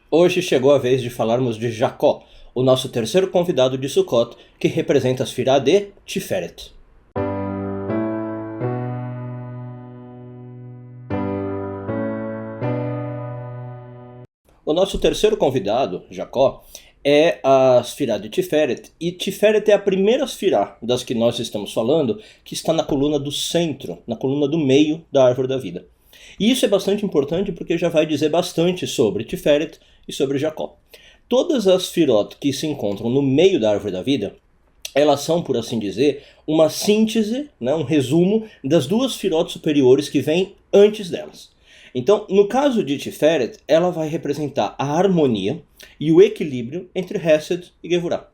Hoje chegou a vez de falarmos de Jacó, o nosso terceiro convidado de Sukkot, que representa a Sfirá de Tiferet. O nosso terceiro convidado, Jacó, é a Sfirá de Tiferet, e Tiferet é a primeira Sfirá das que nós estamos falando, que está na coluna do centro, na coluna do meio da árvore da vida. E isso é bastante importante porque já vai dizer bastante sobre Tiferet e sobre Jacó. Todas as Sfirot que se encontram no meio da árvore da vida, elas são, por assim dizer, uma síntese, um resumo das duas Sfirot superiores que vêm antes delas. Então, no caso de Tiferet, ela vai representar a harmonia e o equilíbrio entre Hesed e Gevurah.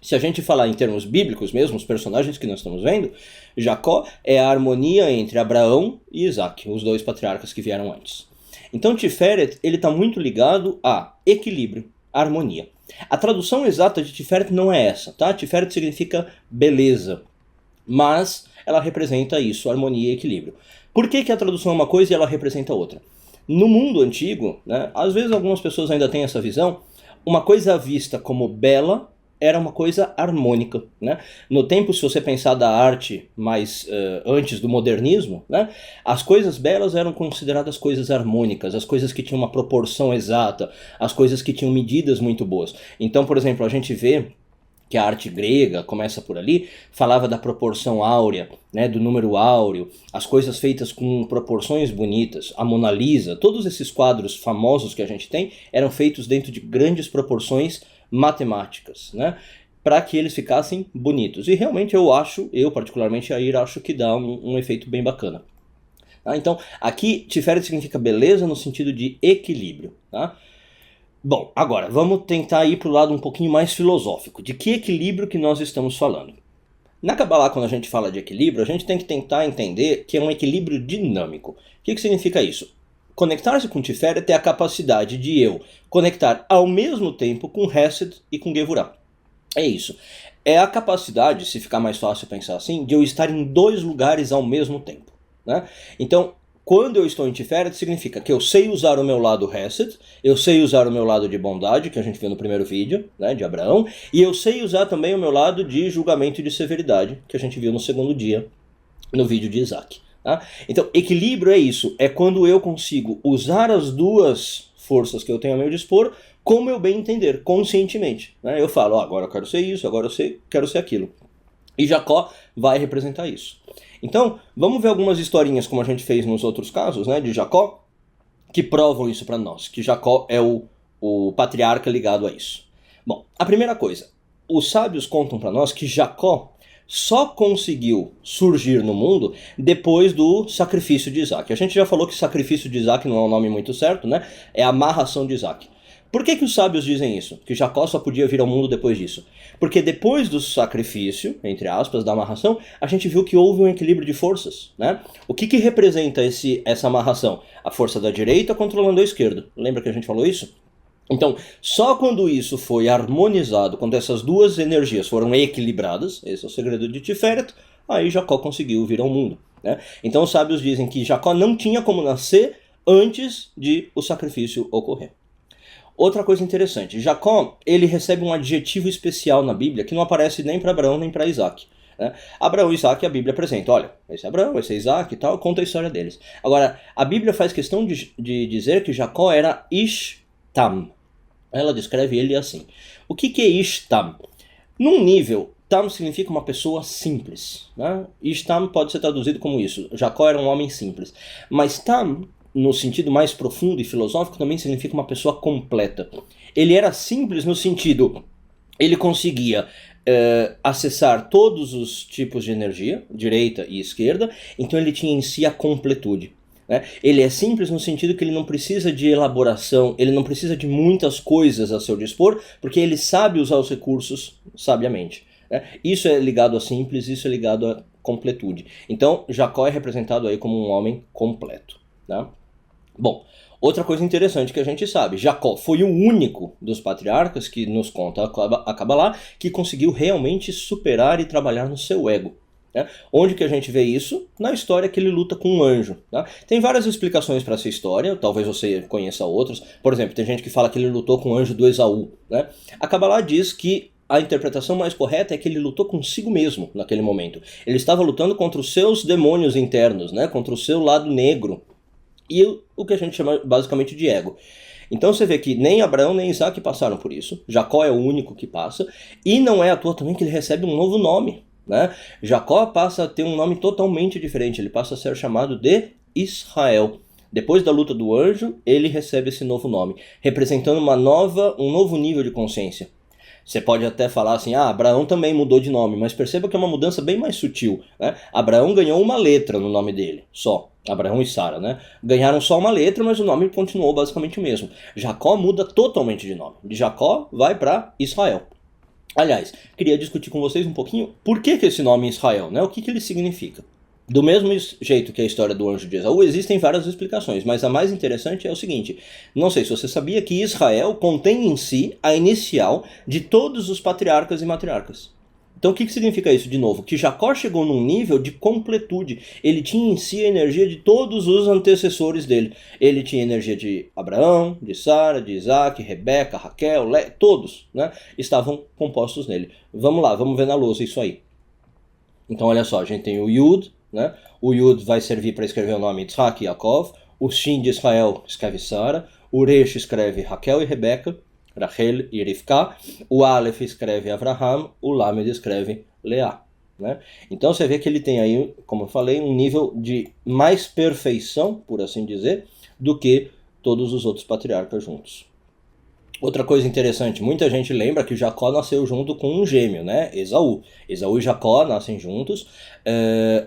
Se a gente falar em termos bíblicos mesmo, os personagens que nós estamos vendo, Jacó é a harmonia entre Abraão e Isaac, os dois patriarcas que vieram antes. Então Tiferet está muito ligado a equilíbrio, a harmonia. A tradução exata de Tiferet não é essa, tá? Tiferet significa beleza, mas ela representa isso, harmonia e equilíbrio. Por que a tradução é uma coisa e ela representa outra? No mundo antigo, às vezes algumas pessoas ainda têm essa visão, uma coisa vista como bela era uma coisa harmônica. No tempo, se você pensar da arte mais antes do modernismo, as coisas belas eram consideradas coisas harmônicas, as coisas que tinham uma proporção exata, as coisas que tinham medidas muito boas. Então, por exemplo, a gente vê que a arte grega, começa por ali, falava da proporção áurea, do número áureo, as coisas feitas com proporções bonitas, a Mona Lisa, todos esses quadros famosos que a gente tem eram feitos dentro de grandes proporções matemáticas, para que eles ficassem bonitos. E realmente eu particularmente, acho que dá um efeito bem bacana. Então, aqui Tiferet significa beleza no sentido de equilíbrio. Bom, agora, vamos tentar ir para o lado um pouquinho mais filosófico. De que equilíbrio que nós estamos falando? Na Kabbalah, quando a gente fala de equilíbrio, a gente tem que tentar entender que é um equilíbrio dinâmico. O que significa isso? Conectar-se com Tiferet é a capacidade de eu conectar ao mesmo tempo com Hesed e com Gevurah. É isso. É a capacidade, se ficar mais fácil pensar assim, de eu estar em dois lugares ao mesmo tempo. Então, quando eu estou em Tiferet, significa que eu sei usar o meu lado Hesed, eu sei usar o meu lado de bondade, que a gente viu no primeiro vídeo, de Abraão, e eu sei usar também o meu lado de julgamento e de severidade, que a gente viu no segundo dia, no vídeo de Isaac. Então, equilíbrio é isso, é quando eu consigo usar as duas forças que eu tenho a meu dispor, como eu bem entender, conscientemente. Eu falo, agora eu quero ser isso, agora eu quero ser aquilo. E Jacó vai representar isso. Então, vamos ver algumas historinhas, como a gente fez nos outros casos, de Jacó, que provam isso para nós, que Jacó é o patriarca ligado a isso. Bom, a primeira coisa, os sábios contam para nós que Jacó só conseguiu surgir no mundo depois do sacrifício de Isaac. A gente já falou que sacrifício de Isaac não é um nome muito certo, é a amarração de Isaac. Por que os sábios dizem isso? Que Jacó só podia vir ao mundo depois disso? Porque depois do sacrifício, entre aspas, da amarração, a gente viu que houve um equilíbrio de forças. O que representa essa amarração? A força da direita controlando a esquerda. Lembra que a gente falou isso? Então, só quando isso foi harmonizado, quando essas duas energias foram equilibradas, esse é o segredo de Tiferet, aí Jacó conseguiu vir ao mundo. Então os sábios dizem que Jacó não tinha como nascer antes de o sacrifício ocorrer. Outra coisa interessante, Jacó ele recebe um adjetivo especial na Bíblia que não aparece nem para Abraão nem para Isaac. Abraão e Isaac a Bíblia apresenta, olha, esse é Abraão, esse é Isaac e tal, conta a história deles. Agora, a Bíblia faz questão de dizer que Jacó era Ish-Tam. Ela descreve ele assim. O que é Ish-Tam? Num nível, Tam significa uma pessoa simples. Ish-Tam pode ser traduzido como isso. Jacó era um homem simples. Mas Tam, no sentido mais profundo e filosófico, também significa uma pessoa completa. Ele era simples no sentido, ele conseguia acessar todos os tipos de energia, direita e esquerda, então ele tinha em si a completude. Ele é simples no sentido que ele não precisa de elaboração, ele não precisa de muitas coisas a seu dispor, porque ele sabe usar os recursos sabiamente. Isso é ligado a simples, isso é ligado a completude. Então Jacó é representado aí como um homem completo. Bom, outra coisa interessante que a gente sabe, Jacó foi o único dos patriarcas que nos conta a Kabbalah que conseguiu realmente superar e trabalhar no seu ego. né? Onde que a gente vê isso? Na história que ele luta com um anjo. Tá? Tem várias explicações para essa história, talvez você conheça outras. Por exemplo, tem gente que fala que ele lutou com o anjo do Esaú. Né? A Kabbalah diz que a interpretação mais correta é que ele lutou consigo mesmo naquele momento. Ele estava lutando contra os seus demônios internos, né? Contra o seu lado negro. E o que a gente chama basicamente de ego. Então você vê que nem Abraão nem Isaac passaram por isso. Jacó é o único que passa. E não é à toa também que ele recebe um novo nome. Né? Jacó passa a ter um nome totalmente diferente. Ele passa a ser chamado de Israel. Depois da luta do anjo, ele recebe esse novo nome, representando um novo nível de consciência. Você pode até falar assim, Abraão também mudou de nome, mas perceba que é uma mudança bem mais sutil. Né? Abraão ganhou uma letra no nome dele, só. Abraão e Sara, né? Ganharam só uma letra, mas o nome continuou basicamente o mesmo. Jacó muda totalmente de nome. De Jacó vai para Israel. Aliás, queria discutir com vocês um pouquinho por que esse nome Israel, né? O que ele significa. Do mesmo jeito que a história do anjo de Esaú, existem várias explicações, mas a mais interessante é o seguinte: não sei se você sabia que Israel contém em si a inicial de todos os patriarcas e matriarcas. Então o que significa isso de novo? Que Jacó chegou num nível de completude. Ele tinha em si a energia de todos os antecessores dele. Ele tinha energia de Abraão, de Sara, de Isaac, Rebeca, Raquel, todos, né, estavam compostos nele. Vamos lá, vamos ver na lousa isso aí. Então olha só, a gente tem o Yud, né? O Yud vai servir para escrever o nome Yitzhak e Yaakov. O Shin de Israel escreve Sara. O Resh escreve Raquel e Rebeca. Rachel e Rivka. O Aleph escreve Avraham. O Lamed escreve Leá. Né? Então você vê que ele tem aí, como eu falei, um nível de mais perfeição, por assim dizer, do que todos os outros patriarcas juntos. Outra coisa interessante, muita gente lembra que Jacó nasceu junto com um gêmeo, né? Esaú. Esaú e Jacó nascem juntos.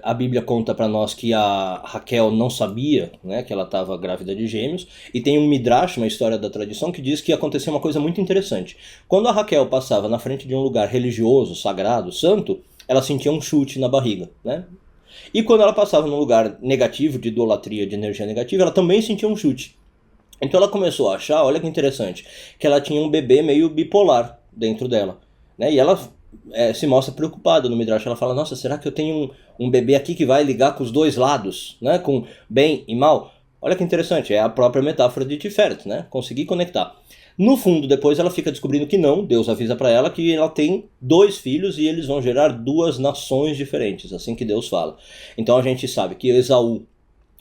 A Bíblia conta para nós que a Raquel não sabia, né, que ela estava grávida de gêmeos. E tem um midrash, uma história da tradição, que diz que aconteceu uma coisa muito interessante. Quando a Raquel passava na frente de um lugar religioso, sagrado, santo, ela sentia um chute na barriga, né? E quando ela passava num lugar negativo, de idolatria, de energia negativa, ela também sentia um chute. Então ela começou a achar, olha que interessante, que ela tinha um bebê meio bipolar dentro dela. Né? E ela se mostra preocupada no Midrash. Ela fala, nossa, será que eu tenho um bebê aqui que vai ligar com os dois lados, né? Com bem e mal? Olha que interessante, é a própria metáfora de Tiferet, né? Conseguir conectar. No fundo, depois ela fica descobrindo que não, Deus avisa para ela que ela tem 2 filhos e eles vão gerar 2 nações diferentes, assim que Deus fala. Então a gente sabe que Esaú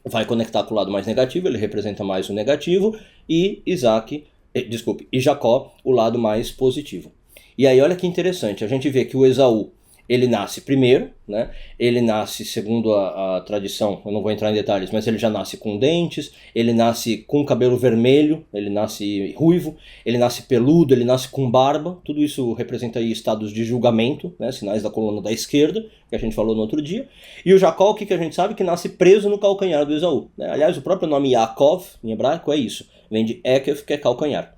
vai conectar com o lado mais negativo, ele representa mais o negativo, e e Jacó, o lado mais positivo. E aí olha que interessante, a gente vê que o Esaú, ele nasce primeiro, né? Ele nasce, segundo a tradição, eu não vou entrar em detalhes, mas ele já nasce com dentes, ele nasce com cabelo vermelho, ele nasce ruivo, ele nasce peludo, ele nasce com barba, tudo isso representa aí estados de julgamento, né? Sinais da coluna da esquerda, que a gente falou no outro dia. E o Jacó, o que a gente sabe? Que nasce preso no calcanhar do Esaú. Né? Aliás, o próprio nome Yaakov, em hebraico, é isso, vem de Ekev, que é calcanhar.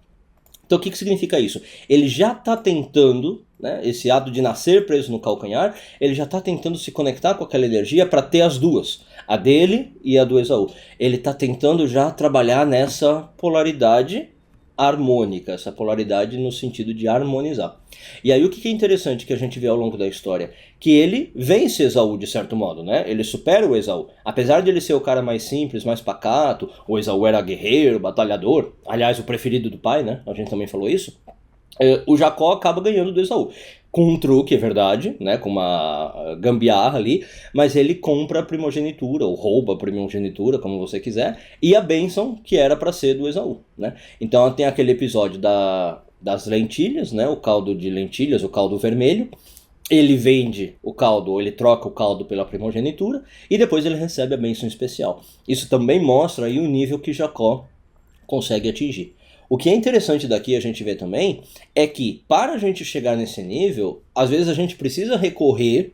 Então o que significa isso? Ele já está tentando, né, esse ato de nascer preso no calcanhar, ele já está tentando se conectar com aquela energia para ter as duas, a dele e a do Esaú. Ele está tentando já trabalhar nessa polaridade harmônica, essa polaridade no sentido de harmonizar. E aí o que é interessante que a gente vê ao longo da história? Que ele vence Esaú de certo modo, né? Ele supera o Esaú. Apesar de ele ser o cara mais simples, mais pacato, o Esaú era guerreiro, batalhador, aliás o preferido do pai, né? A gente também falou isso. O Jacó acaba ganhando do Esaú. Com um truque, é verdade, né, com uma gambiarra ali, mas ele compra a primogenitura, ou rouba a primogenitura, como você quiser, e a bênção que era para ser do Esaú. Né? Então tem aquele episódio das lentilhas, né, o caldo de lentilhas, o caldo vermelho, ele vende o caldo, ou ele troca o caldo pela primogenitura, e depois ele recebe a bênção especial. Isso também mostra aí o nível que Jacó consegue atingir. O que é interessante daqui a gente ver também é que para a gente chegar nesse nível, às vezes a gente precisa recorrer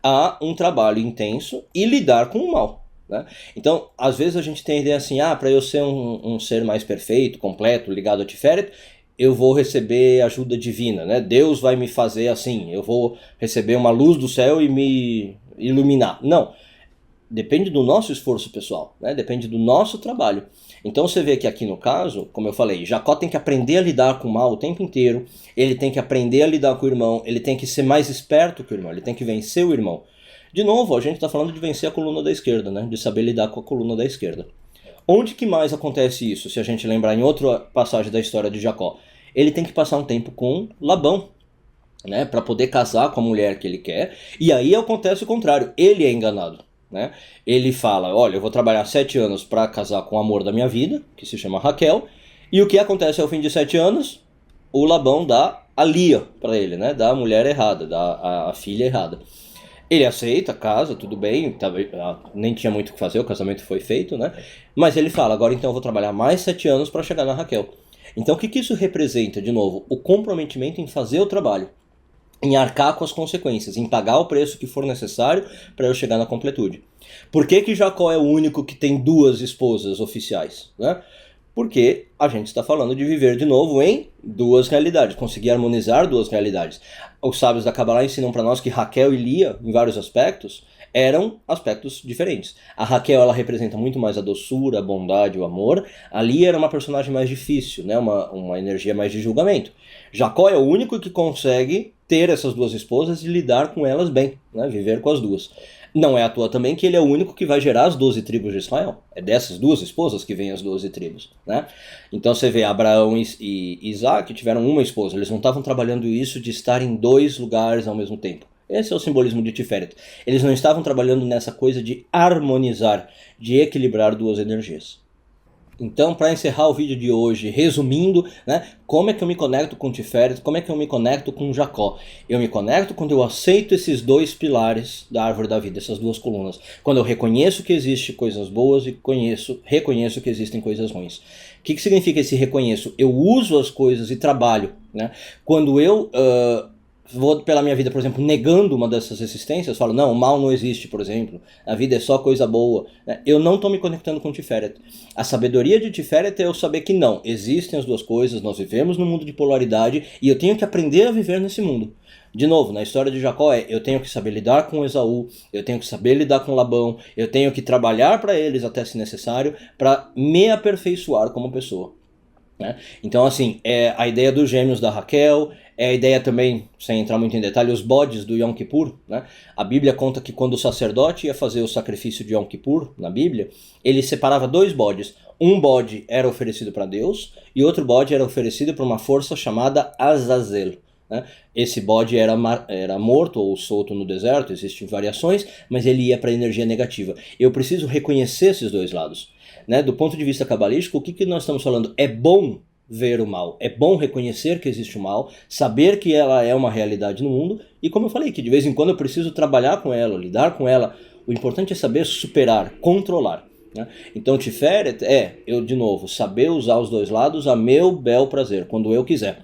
a um trabalho intenso e lidar com o mal. Né? Então, às vezes a gente tem a ideia assim, para eu ser um ser mais perfeito, completo, ligado a Tiferet, eu vou receber ajuda divina, né? Deus vai me fazer assim, eu vou receber uma luz do céu e me iluminar. Não, depende do nosso esforço pessoal, né? Depende do nosso trabalho. Então você vê que aqui no caso, como eu falei, Jacó tem que aprender a lidar com o mal o tempo inteiro, ele tem que aprender a lidar com o irmão, ele tem que ser mais esperto que o irmão, ele tem que vencer o irmão. De novo, a gente está falando de vencer a coluna da esquerda, né? De saber lidar com a coluna da esquerda. Onde que mais acontece isso, se a gente lembrar em outra passagem da história de Jacó? Ele tem que passar um tempo com Labão, né, para poder casar com a mulher que ele quer, e aí acontece o contrário, ele é enganado. Né? Ele fala, olha, eu vou trabalhar 7 anos para casar com o amor da minha vida, que se chama Raquel, e o que acontece ao fim de 7 anos? O Labão dá a Lia para ele, né? Dá a mulher errada, dá a filha errada. Ele aceita, casa, tudo bem, nem tinha muito o que fazer, o casamento foi feito, né? Mas ele fala, agora então eu vou trabalhar mais 7 anos para chegar na Raquel. Então o que isso representa, de novo? O comprometimento em fazer o trabalho, em arcar com as consequências, em pagar o preço que for necessário para eu chegar na completude. Por que Jacó é o único que tem 2 esposas oficiais, né? Porque a gente está falando de viver de novo em 2 realidades, conseguir harmonizar 2 realidades. Os sábios da Kabbalah ensinam para nós que Raquel e Lia, em vários aspectos, eram aspectos diferentes. A Raquel, ela representa muito mais a doçura, a bondade, o amor. A Lia era uma personagem mais difícil, né? uma energia mais de julgamento. Jacó é o único que consegue ter essas 2 esposas e lidar com elas bem, né? Viver com as 2. Não é à toa também que ele é o único que vai gerar as 12 tribos de Israel. É dessas 2 esposas que vêm as 12 tribos. Né? Então você vê, Abraão e Isaac tiveram uma esposa. Eles não estavam trabalhando isso de estar em 2 lugares ao mesmo tempo. Esse é o simbolismo de Tiferet. Eles não estavam trabalhando nessa coisa de harmonizar, de equilibrar 2 energias. Então, para encerrar o vídeo de hoje, resumindo, né, como é que eu me conecto com Tiferet, como é que eu me conecto com Jacó? Eu me conecto quando eu aceito esses 2 pilares da árvore da vida, essas 2 colunas. Quando eu reconheço que existem coisas boas e reconheço que existem coisas ruins. O que significa esse reconheço? Eu uso as coisas e trabalho. Né? Quando eu vou pela minha vida, por exemplo, negando uma dessas existências, falo, não, o mal não existe, por exemplo, a vida é só coisa boa, né? Eu não estou me conectando com Tiferet. A sabedoria de Tiferet é eu saber que não, existem as 2 coisas, nós vivemos num mundo de polaridade e eu tenho que aprender a viver nesse mundo. De novo, na história de Jacó eu tenho que saber lidar com Esaú, eu tenho que saber lidar com Labão, eu tenho que trabalhar para eles até se necessário, para me aperfeiçoar como pessoa. Né? Então assim, é a ideia dos gêmeos da Raquel, é a ideia também, sem entrar muito em detalhe, os bodes do Yom Kippur. Né? A Bíblia conta que quando o sacerdote ia fazer o sacrifício de Yom Kippur, na Bíblia, ele separava 2 bodes. Um bode era oferecido para Deus e outro bode era oferecido para uma força chamada Azazel. Né? Esse bode era morto ou solto no deserto, existem variações, mas ele ia para a energia negativa. Eu preciso reconhecer esses 2 lados. Né? Do ponto de vista cabalístico, o que nós estamos falando? É bom ver o mal, é bom reconhecer que existe o mal, saber que ela é uma realidade no mundo, e como eu falei, que de vez em quando eu preciso trabalhar com ela, lidar com ela. O importante é saber superar, controlar. Né? Então Tiferet eu de novo, saber usar os 2 lados a meu bel prazer, quando eu quiser.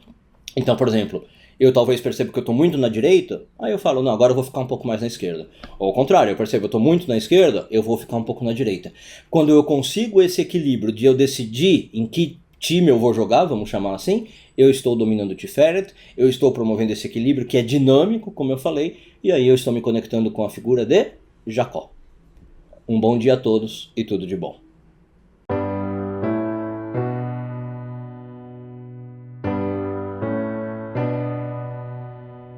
Então, por exemplo, eu talvez perceba que eu estou muito na direita, aí eu falo, não, agora eu vou ficar um pouco mais na esquerda. Ou ao contrário, eu percebo que eu estou muito na esquerda, eu vou ficar um pouco na direita. Quando eu consigo esse equilíbrio de eu decidir em que time eu vou jogar, vamos chamar assim, eu estou dominando o Tiferet, eu estou promovendo esse equilíbrio que é dinâmico, como eu falei, e aí eu estou me conectando com a figura de Jacó. Um bom dia a todos e tudo de bom.